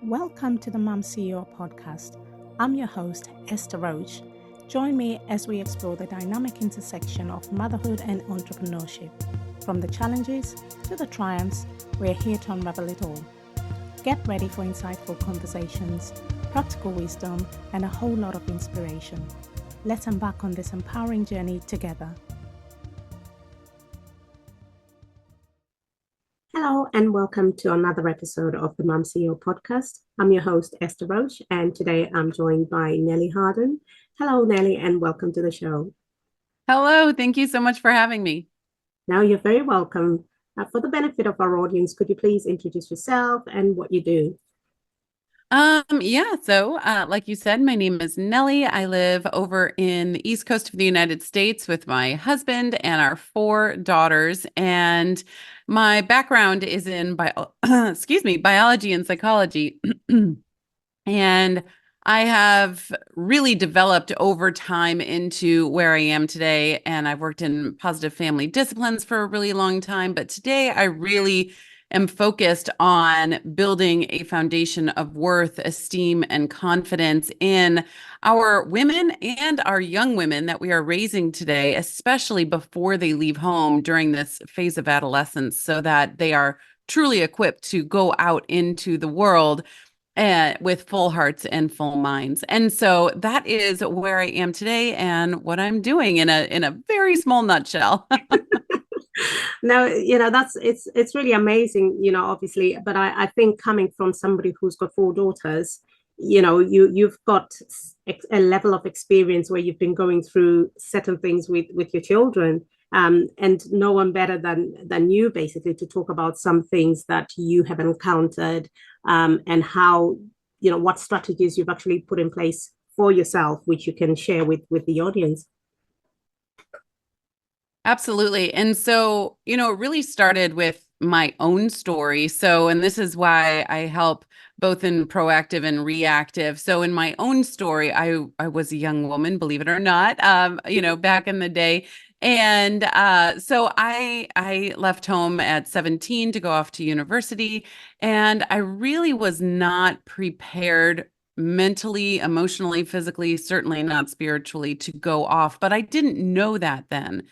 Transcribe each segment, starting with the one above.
Welcome to the Mom CEO podcast. I'm your host, Esther Roach. Join me as we explore the dynamic intersection of motherhood and entrepreneurship. From the challenges to the triumphs, we're here to unravel it all. Get ready for insightful conversations, practical wisdom, and a whole lot of inspiration. Let's embark on this empowering journey together. Hello and welcome to another episode of the Mom CEO podcast. I'm your host, Esther Roach, and today I'm joined by Nellie Harden. Hello, Nellie, and welcome to the show. Hello, thank you so much for having me. Now, you're very welcome. For the benefit of our audience, could you please introduce yourself and what you do? Like you said, my name is Nellie. I live over in the East Coast of the United States with my husband and our 4 daughters. And my background is in biology and psychology. And I have really developed over time into where I am today. And I've worked in positive family disciplines for a really long time. But today I really am focused on building a foundation of worth, esteem, and confidence in our women and our young women that we are raising today, especially before they leave home during this phase of adolescence, so that they are truly equipped to go out into the world with full hearts and full minds. And so that is where I am today and what I'm doing in a very small nutshell. Now, that's it's really amazing, obviously, but I think coming from somebody who's got 4 daughters, you've got a level of experience where you've been going through certain things with your children. And no one better than you basically to talk about some things that you have encountered, and how, what strategies you've actually put in place for yourself, which you can share with the audience. Absolutely. And so, it really started with my own story. So, and this is why I help both in proactive and reactive. So in my own story, I was a young woman, believe it or not, back in the day. And so I left home at 17 to go off to university. And I really was not prepared mentally, emotionally, physically, certainly not spiritually to go off. But I didn't know that then.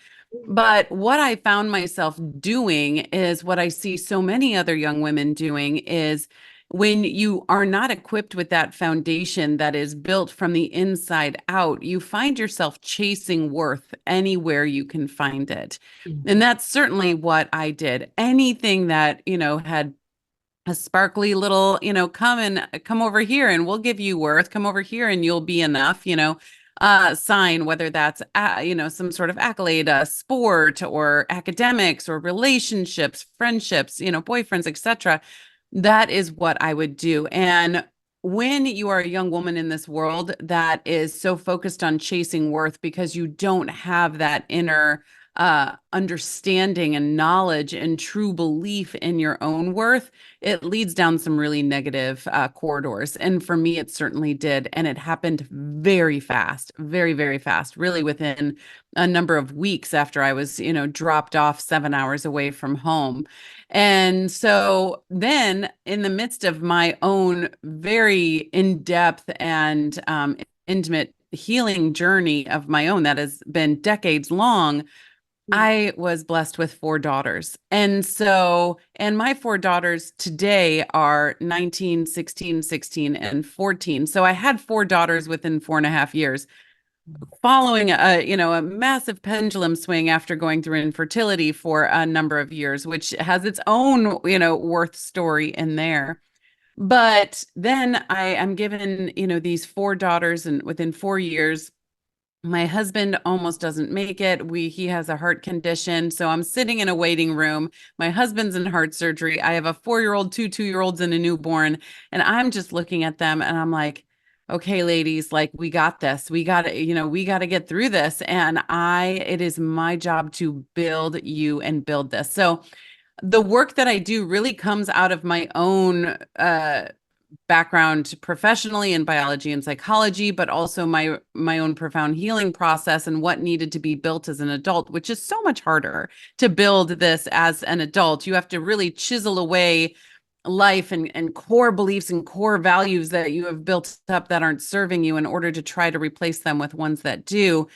But what I found myself doing is what I see so many other young women doing is when you are not equipped with that foundation that is built from the inside out, you find yourself chasing worth anywhere you can find it. And that's certainly what I did. Anything that, had a sparkly little, come over here and we'll give you worth, come over here and you'll be enough, sign, whether that's, some sort of accolade, sport or academics or relationships, friendships, boyfriends, etc. That is what I would do. And when you are a young woman in this world that is so focused on chasing worth because you don't have that inner understanding and knowledge and true belief in your own worth, it leads down some really negative corridors. And for me, it certainly did. And it happened very fast, very, very fast, really within a number of weeks after I was, dropped off 7 hours away from home. And so then in the midst of my own very in-depth and intimate healing journey of my own that has been decades long, I was blessed with 4 daughters. And my 4 daughters today are 19, 16, 16, and 14. So I had 4 daughters within 4.5 years, following a massive pendulum swing after going through infertility for a number of years, which has its own, worth story in there. But then I am given, these 4 daughters, and within 4 years, my husband almost doesn't make it. He has a heart condition. So I'm sitting in a waiting room. My husband's in heart surgery. I have a 4-year-old, 2 2-year-olds, and a newborn. And I'm just looking at them and I'm like, okay, ladies, like we got this. We got to, we got to get through this. And it is my job to build you and build this. So the work that I do really comes out of my own background professionally in biology and psychology, but also my own profound healing process and what needed to be built as an adult, which is so much harder to build this as an adult. You have to really chisel away life and core beliefs and core values that you have built up that aren't serving you in order to try to replace them with ones that do.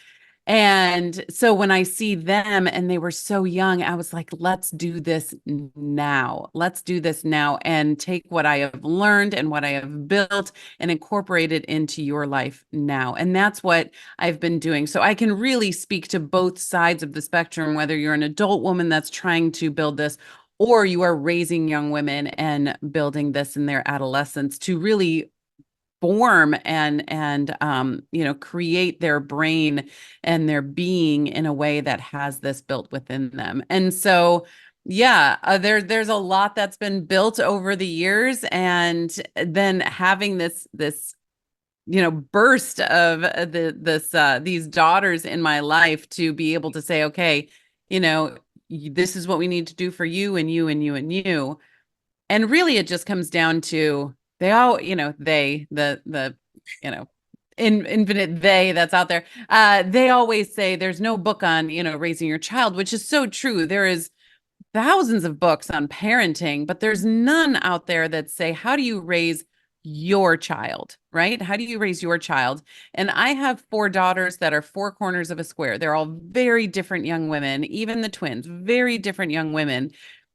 And so when I see them and they were so young, I was like, let's do this now. Let's do this now and take what I have learned and what I have built and incorporate it into your life now. And that's what I've been doing. So I can really speak to both sides of the spectrum, whether you're an adult woman that's trying to build this, or you are raising young women and building this in their adolescence to really form and create their brain and their being in a way that has this built within them. And so yeah, there's a lot that's been built over the years, and then having this burst of these daughters in my life to be able to say, okay, this is what we need to do for you and you and you and you. And really it just comes down to they all, infinite they that's out there. They always say there's no book on, raising your child, which is so true. There is thousands of books on parenting, but there's none out there that say, how do you raise your child, right? How do you raise your child? And I have 4 daughters that are 4 corners of a square. They're all very different young women, even the twins, very different young women.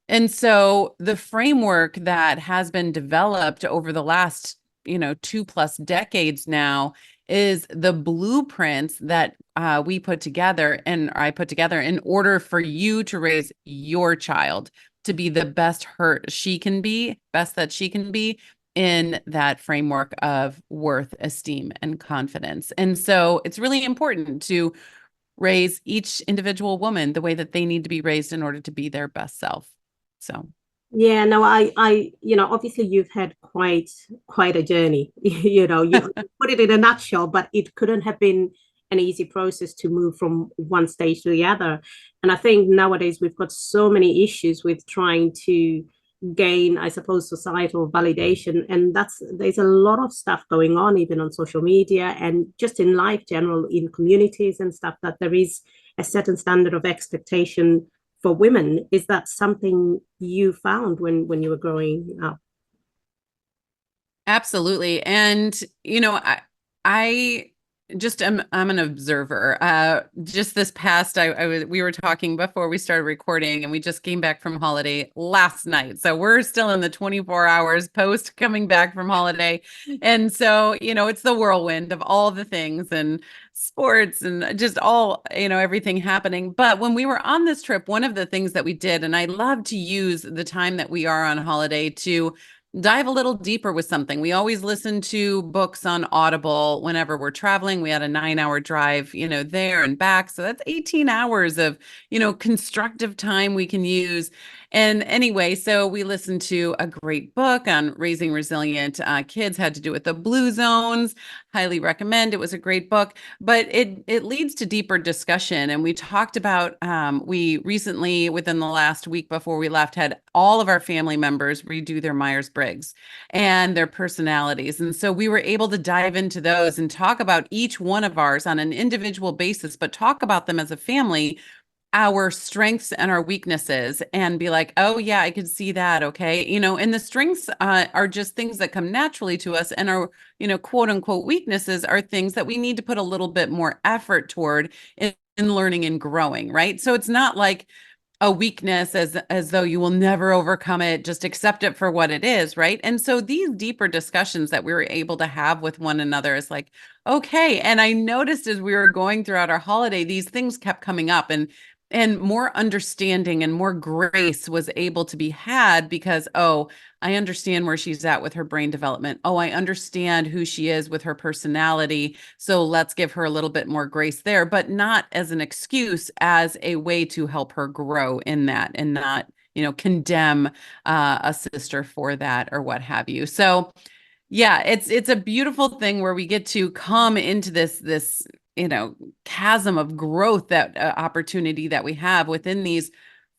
And so the framework that has been developed over the last, 2+ decades now is the blueprints that we put together and I put together in order for you to raise your child to be the best she can be, best that she can be in that framework of worth, esteem, and confidence. And so it's really important to raise each individual woman the way that they need to be raised in order to be their best self. So Yeah, no, obviously you've had quite a journey. You put it in a nutshell, but it couldn't have been an easy process to move from one stage to the other. And I think nowadays we've got so many issues with trying to gain, I suppose, societal validation. And there's a lot of stuff going on, even on social media and just in life general, in communities and stuff, that there is a certain standard of expectation for women. Is that something you found when you were growing up? absolutely. And, I just I'm an observer. Just this past, we were talking before we started recording, and we just came back from holiday last night. So we're still in the 24 hours post coming back from holiday. And so, it's the whirlwind of all the things and sports and just all, everything happening. But when we were on this trip, one of the things that we did, and I love to use the time that we are on holiday to dive a little deeper with something. We always listen to books on Audible whenever we're traveling. We had a 9-hour drive, there and back. So that's 18 hours of, constructive time we can use. And anyway, so we listened to a great book on raising resilient kids, had to do with the blue zones. Highly recommend. It was a great book, but it leads to deeper discussion. And we talked about, we recently, within the last week before we left, had all of our family members redo their Myers-Briggs and their personalities. And so we were able to dive into those and talk about each one of ours on an individual basis, but talk about them as a family, our strengths and our weaknesses, and be like, oh yeah, I could see that. Okay. And the strengths are just things that come naturally to us. And our, quote unquote weaknesses are things that we need to put a little bit more effort toward in learning and growing. Right. So it's not like a weakness as though you will never overcome it, just accept it for what it is, right? And so these deeper discussions that we were able to have with one another is like, okay. And I noticed as we were going throughout our holiday, these things kept coming up, and more understanding and more grace was able to be had because, oh, I understand where she's at with her brain development. Oh, I understand who she is with her personality. So let's give her a little bit more grace there, but not as an excuse, as a way to help her grow in that and not, condemn a sister for that or what have you. So yeah, it's a beautiful thing where we get to come into this chasm of growth, that opportunity that we have within these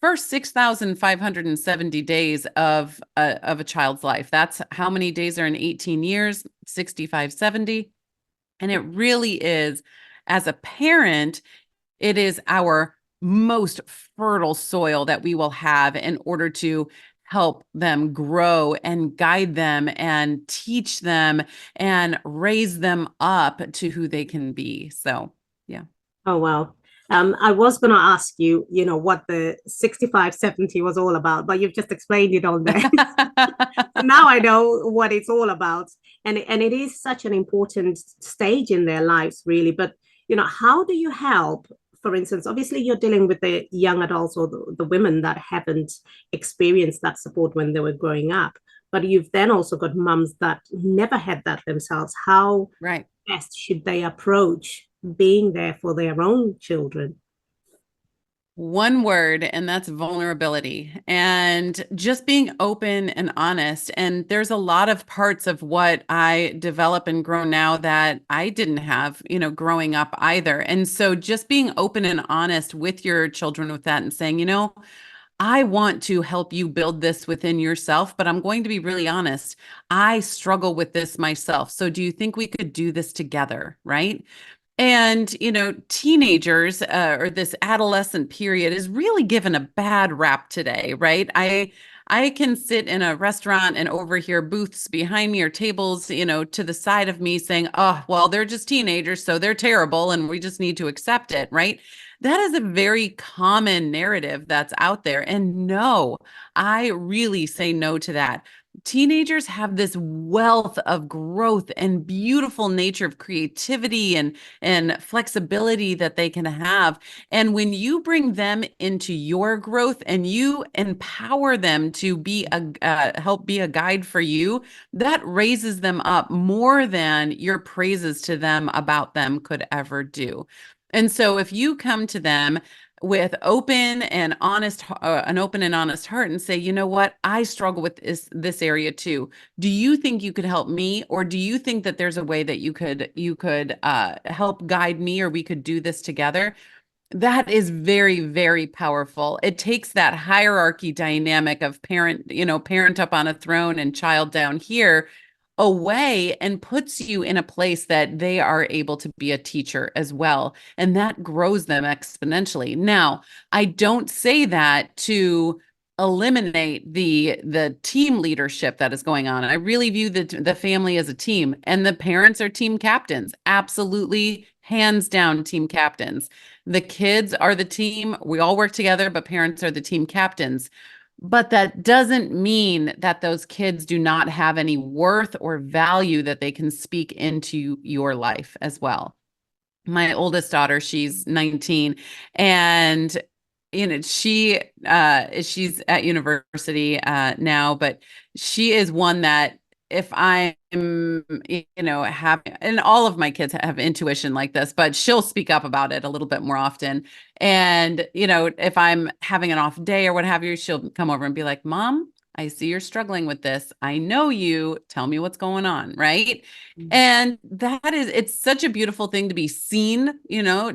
first 6,570 days of a child's life. That's how many days are in 18 years, 65, 70. And it really is, as a parent, it is our most fertile soil that we will have in order to help them grow and guide them and teach them and raise them up to who they can be. So, yeah. Oh, well. I was going to ask you, what the 65-70 was all about, but you've just explained it on there. So now I know what it's all about. And it is such an important stage in their lives, really. But, how do you help? For instance, obviously, you're dealing with the young adults or the women that haven't experienced that support when they were growing up. But you've then also got mums that never had that themselves. How Right. best should they approach being there for their own children? One word, and that's vulnerability, and just being open and honest. And there's a lot of parts of what I develop and grow now that I didn't have, growing up either. And so just being open and honest with your children with that and saying, I want to help you build this within yourself, but I'm going to be really honest. I struggle with this myself. So do you think we could do this together? Right. And, teenagers or this adolescent period is really given a bad rap today, right? I can sit in a restaurant and overhear booths behind me or tables, to the side of me saying, "Oh, well, they're just teenagers, so they're terrible and we just need to accept it," right? That is a very common narrative that's out there. And no, I really say no to that. Teenagers have this wealth of growth and beautiful nature of creativity and flexibility that they can have. And when you bring them into your growth and you empower them to be help be a guide for you, that raises them up more than your praises to them about them could ever do. And so if you come to them with an open and honest heart and say, you know what, I struggle with this area too. Do you think you could help me, or do you think that there's a way that you could help guide me, or we could do this together? That is very, very powerful. It takes that hierarchy dynamic of parent up on a throne and child down here away and puts you in a place that they are able to be a teacher as well. And that grows them exponentially. Now, I don't say that to eliminate the team leadership that is going on. I really view the family as a team, and the parents are team captains. Absolutely, hands down team captains. The kids are the team. We all work together, but parents are the team captains. But that doesn't mean that those kids do not have any worth or value that they can speak into your life as well. My oldest daughter, she's 19, and she's at university now, but she is one that if I'm, having, and all of my kids have intuition like this, but she'll speak up about it a little bit more often. And, if I'm having an off day or what have you, she'll come over and be like, Mom, I see you're struggling with this. I know you. Tell me what's going on, right? And it's such a beautiful thing to be seen,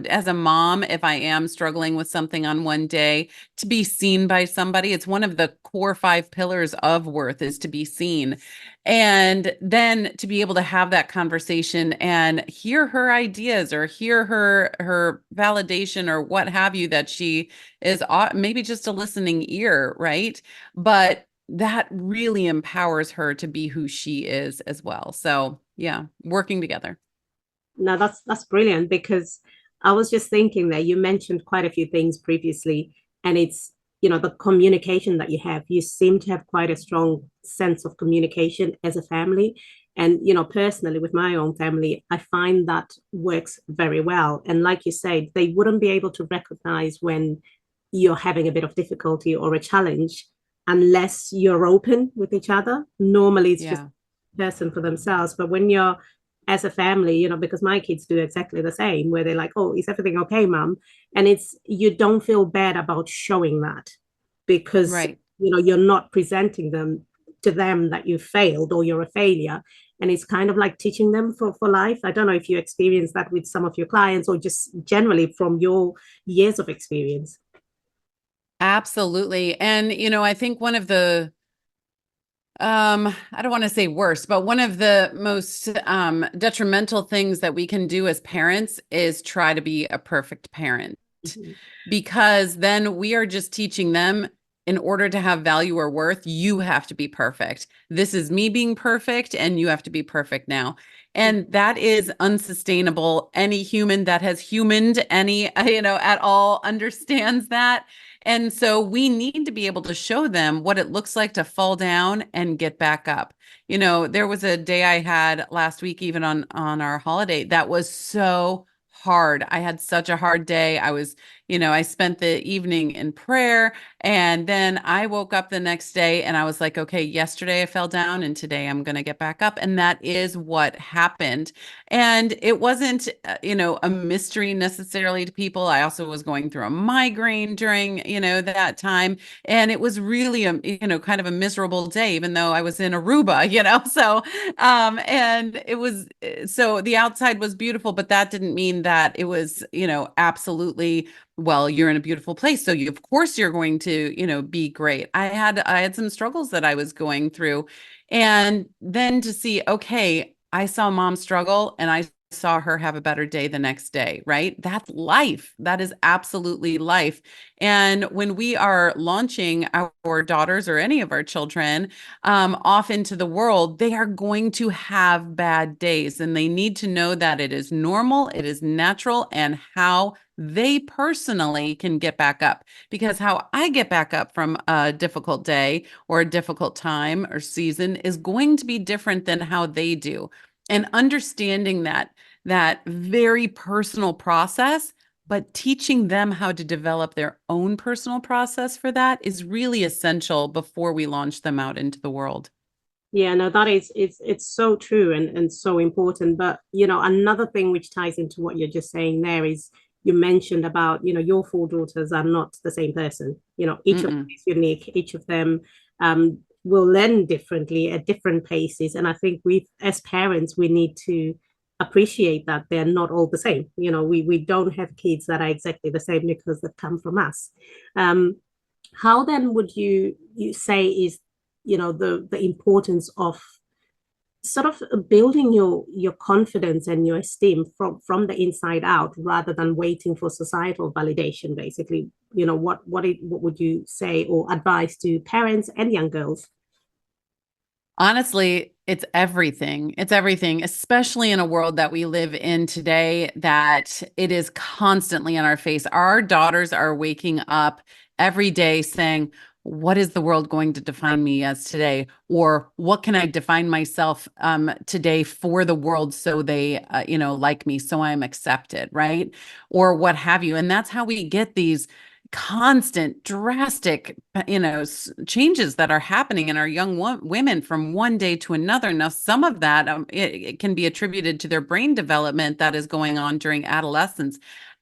as a mom, if I am struggling with something on one day, to be seen by somebody. It's one of the core 5 pillars of worth, is to be seen. And then to be able to have that conversation and hear her ideas or hear her validation or what have you, that she is maybe just a listening ear, right? But that really empowers her to be who she is as well. So yeah, working together. No, that's brilliant, because I was just thinking that you mentioned quite a few things previously, and it's, the communication that you have. You seem to have quite a strong sense of communication as a family. And, personally, with my own family, I find that works very well. And like you said, they wouldn't be able to recognize when you're having a bit of difficulty or a challenge unless you're open with each other. Normally, it's just Yeah. person for themselves. But when you're as a family, because my kids do exactly the same, where they're like, oh, is everything okay, mom? And it's, you don't feel bad about showing that, because, Right. you're not presenting them to them that you failed or you're a failure. And it's kind of like teaching them for life. I don't know if you experience that with some of your clients, or just generally from your years of experience. Absolutely. And, I think one of the I don't want to say worse, but one of the most detrimental things that we can do as parents is try to be a perfect parent, Mhm. because then we are just teaching them in order to have value or worth, you have to be perfect. This is me being perfect, and you have to be perfect now. And that is unsustainable. Any human that has humaned any, at all understands that. And so we need to be able to show them what it looks like to fall down and get back up. There was a day I had last week, even on our holiday, that was so hard. I had such a hard day. I spent the evening in prayer, and then I woke up the next day and I was like, okay, yesterday I fell down and today I'm going to get back up. And that is what happened. And it wasn't, a mystery necessarily to people. I also was going through a migraine during, that time. And it was really kind of a miserable day, even though I was in Aruba, so, and it was, so the outside was beautiful, but that didn't mean that it was, absolutely, well, you're in a beautiful place, so of course you're going to, be great. I had some struggles that I was going through, and then to see, okay, I saw mom struggle and I saw her have a better day the next day, right? That's life. That is absolutely life. And when we are launching our daughters or any of our children off into the world, they are going to have bad days, and they need to know that it is normal, it is natural, and how they personally can get back up. Because how I get back up from a difficult day or a difficult time or season is going to be different than how they do. And understanding that very personal process, but teaching them how to develop their own personal process for that is really essential before we launch them out into the world. Yeah, no, that is it's so true and so important. But another thing which ties into what you're just saying there is you mentioned about, your four daughters are not the same person. Each of them Mm-mm. is unique, each of them will learn differently at different paces. And I think we as parents, we need to appreciate that they're not all the same. We don't have kids that are exactly the same because they've come from us. Um, how then would you say is the importance of sort of building your confidence and your esteem from the inside out rather than waiting for societal validation, basically? What would you say or advise to parents and young girls? Honestly, it's everything. It's everything, especially in a world that we live in today, that it is constantly in our face. Our daughters are waking up every day saying, what is the world going to define me as today? Or what can I define myself today for the world so they, like me, so I'm accepted, right? Or what have you. And that's how we get these constant drastic changes that are happening in our young women from one day to another. Now some of that it can be attributed to their brain development that is going on during adolescence,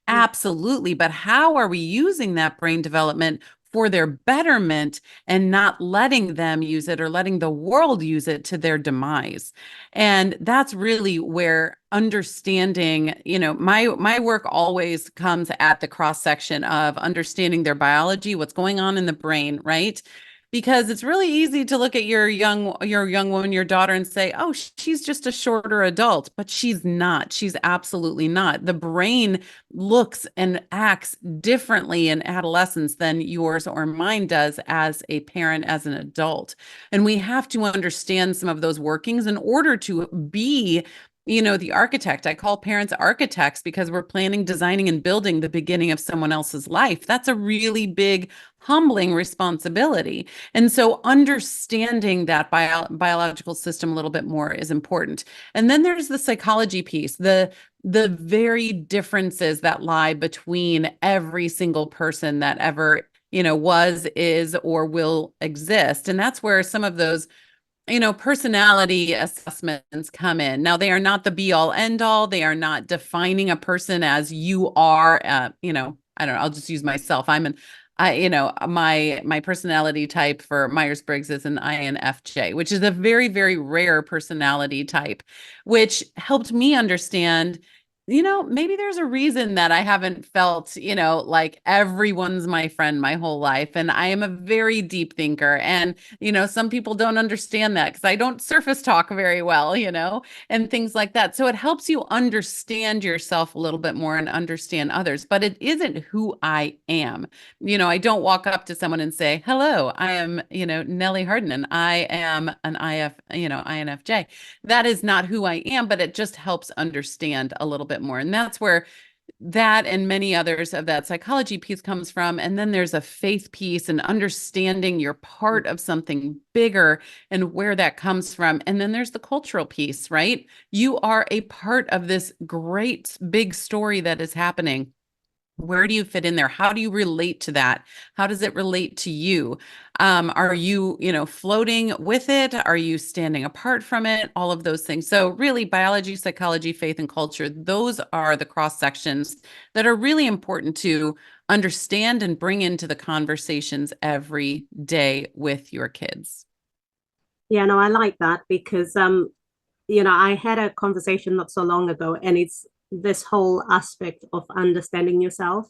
absolutely, but how are we using that brain development for their betterment and not letting them use it or letting the world use it to their demise? And that's really where understanding, my work always comes at the cross section of understanding their biology, what's going on in the brain, right? Because it's really easy to look at your young woman, your daughter, and say, oh, she's just a shorter adult, but she's not. She's absolutely not. The brain looks and acts differently in adolescence than yours or mine does as a parent, as an adult. And we have to understand some of those workings in order to be, the architect. I call parents architects because we're planning, designing, and building the beginning of someone else's life. That's a really big, humbling responsibility. And so understanding that biological system a little bit more is important. And then there's the psychology piece, the very differences that lie between every single person that ever, was, is, or will exist. And that's where some of those personality assessments come in. Now, they are not the be all end all. They are not defining a person as you are. I don't know. I'll just use myself. My personality type for Myers-Briggs is an INFJ, which is a very, very rare personality type, which helped me understand maybe there's a reason that I haven't felt, like everyone's my friend my whole life. And I am a very deep thinker. And, some people don't understand that because I don't surface talk very well, and things like that. So it helps you understand yourself a little bit more and understand others, but it isn't who I am. I don't walk up to someone and say, hello, I am, Nellie Harden, and I am an INFJ. That is not who I am, but it just helps understand a little bit more. And that's where that and many others of that psychology piece comes from. And then there's a faith piece and understanding you're part of something bigger and where that comes from. And then there's the cultural piece, right? You are a part of this great big story that is happening. Where do you fit in there? How do you relate to that? How does it relate to you? Are you, floating with it? Are you standing apart from it? All of those things. So really biology, psychology, faith, and culture, those are the cross sections that are really important to understand and bring into the conversations every day with your kids. Yeah, no, I like that because I had a conversation not so long ago, and it's this whole aspect of understanding yourself.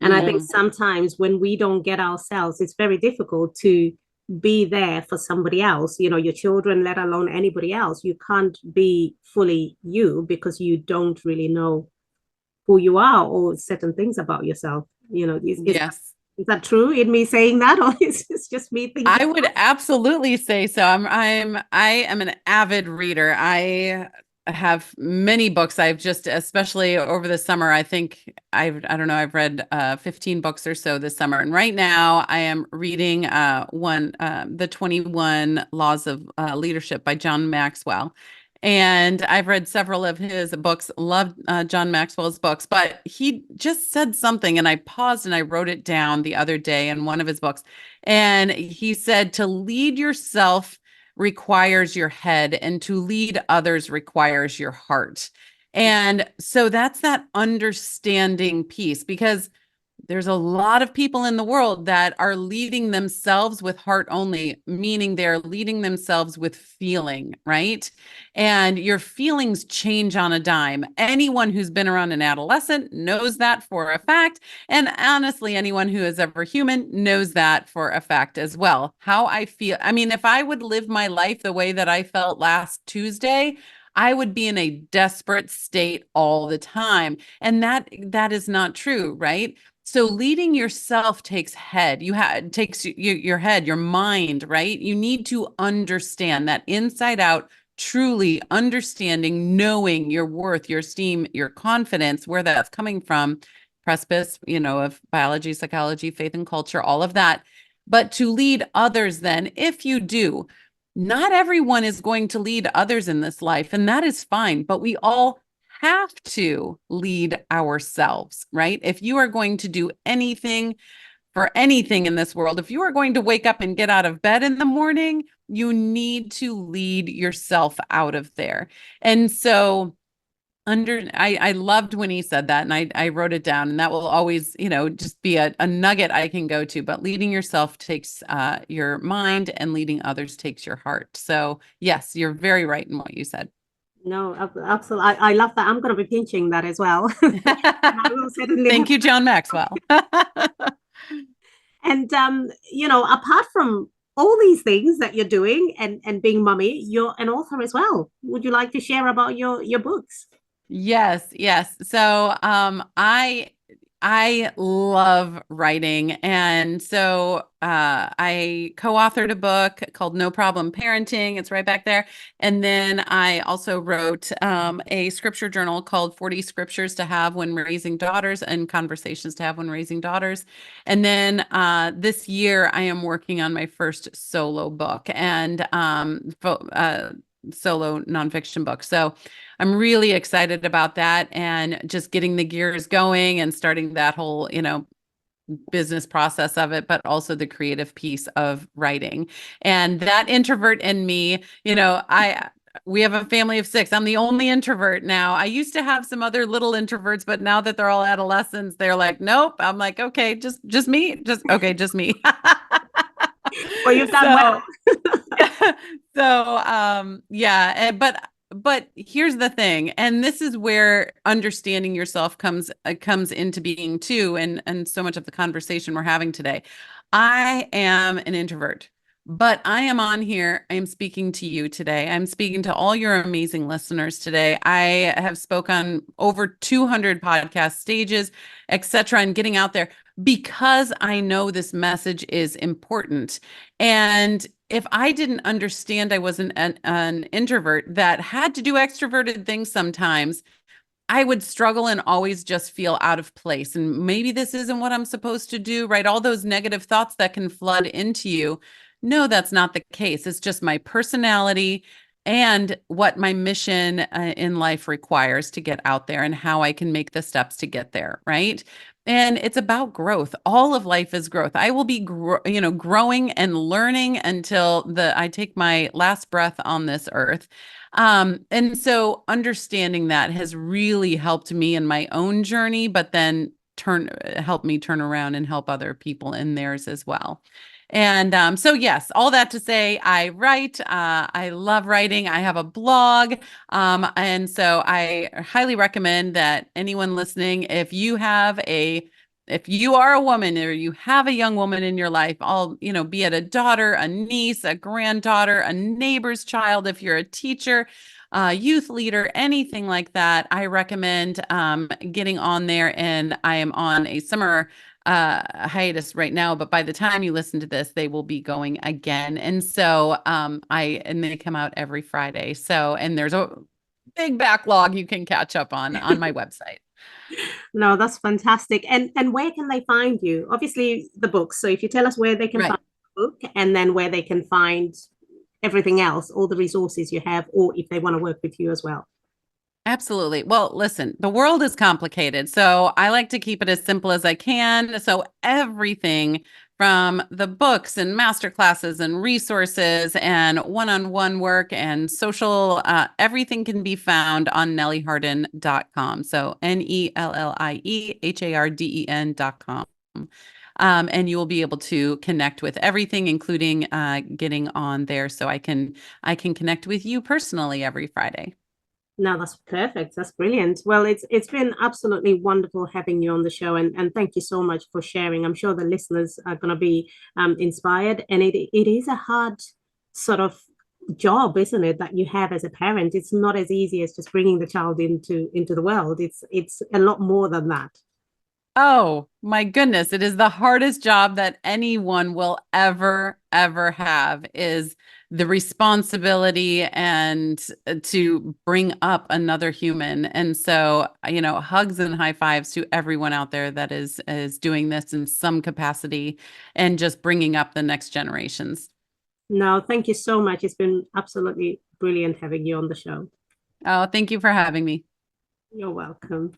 And I think Mm, sometimes when we don't get ourselves, it's very difficult to be there for somebody else, your children, let alone anybody else. You can't be fully you because you don't really know who you are or certain things about yourself. yes. Is that true in me saying that, or is it just me thinking? I would absolutely say so. I am an avid reader. I have many books. I've just, especially over the summer, I don't know, I've read 15 books or so this summer. And right now I am reading The 21 Laws of Leadership by John Maxwell. And I've read several of his books, loved John Maxwell's books, but he just said something and I paused and I wrote it down the other day in one of his books. And he said to lead yourself requires your head, and to lead others requires your heart. And so that's that understanding piece, because there's a lot of people in the world that are leading themselves with heart only, meaning they're leading themselves with feeling, right? And your feelings change on a dime. Anyone who's been around an adolescent knows that for a fact. And honestly, anyone who is ever human knows that for a fact as well. How I feel. I mean, if I would live my life the way that I felt last Tuesday, I would be in a desperate state all the time. And that is not true, right? So leading yourself takes head. Takes your head, your mind, right? You need to understand that inside out, truly understanding, knowing your worth, your esteem, your confidence, where that's coming from, precipice, of biology, psychology, faith and culture, all of that. But to lead others, then, if you do, not everyone is going to lead others in this life, and that is fine, but we all have to lead ourselves, right? If you are going to do anything for anything in this world, if you are going to wake up and get out of bed in the morning, you need to lead yourself out of there. And so I loved when he said that, and I wrote it down, and that will always, just be a nugget I can go to. But leading yourself takes your mind, and leading others takes your heart. So yes, you're very right in what you said. No, absolutely. I love that. I'm going to be pinching that as well. I will certainly Thank have. you, John Maxwell. And apart from all these things that you're doing and being mummy, you're an author as well. Would you like to share about your books? Yes, yes. So, I love writing, and so I co-authored a book called No Problem Parenting. It's right back there. And then I also wrote a scripture journal called 40 Scriptures to Have When Raising Daughters and Conversations to Have When Raising Daughters. And then this year I am working on my first solo book and solo nonfiction book. So I'm really excited about that and just getting the gears going and starting that whole, business process of it, but also the creative piece of writing. And that introvert in me, we have a family of 6. I'm the only introvert now. I used to have some other little introverts, but now that they're all adolescents, they're like, nope. I'm like, okay, just me. Just me. Well, you've done well. So, so yeah, but but here's the thing, and this is where understanding yourself comes into being too, and so much of the conversation we're having today. I am an introvert, but I am on here. I am speaking to you today. I'm speaking to all your amazing listeners today. I have spoke on over 200 podcast stages, etc., and getting out there because I know this message is important. And if I didn't understand I was an introvert that had to do extroverted things sometimes, I would struggle and always just feel out of place. And maybe this isn't what I'm supposed to do, right? All those negative thoughts that can flood into you. No, that's not the case. It's just my personality and what my mission in life requires to get out there and how I can make the steps to get there, right? And it's about growth. All of life is growth. I will be, growing and learning until I take my last breath on this earth. And so understanding that has really helped me in my own journey, but then help me turn around and help other people in theirs as well. And so, yes, all that to say, I write. I love writing. I have a blog. And so I highly recommend that anyone listening, if you are a woman or you have a young woman in your life, be it a daughter, a niece, a granddaughter, a neighbor's child, if you're a teacher, youth leader, anything like that, I recommend getting on there. And I am on a summer hiatus right now, but by the time you listen to this, they will be going again. And so and they come out every Friday. So, and there's a big backlog you can catch up on my website. No, that's fantastic. And where can they find you? Obviously, the books. So if you tell us where they can Right. find the book, and then where they can find everything else, all the resources you have, or if they want to work with you as well. Absolutely. Well, listen, the world is complicated. So I like to keep it as simple as I can. So everything from the books and master classes and resources and one-on-one work and social, everything can be found on nellieharden.com. So NELLIEHARDEN.com. And you will be able to connect with everything, including getting on there. So I can connect with you personally every Friday. No, that's perfect. That's brilliant. Well, it's been absolutely wonderful having you on the show, and thank you so much for sharing. I'm sure the listeners are going to be inspired, and it is a hard sort of job, isn't it, that you have as a parent? It's not as easy as just bringing the child into the world. It's a lot more than that. Oh my goodness. It is the hardest job that anyone will ever have is the responsibility and to bring up another human. And so, hugs and high fives to everyone out there that is doing this in some capacity and just bringing up the next generations. No, thank you so much. It's been absolutely brilliant having you on the show. Oh, thank you for having me. You're welcome.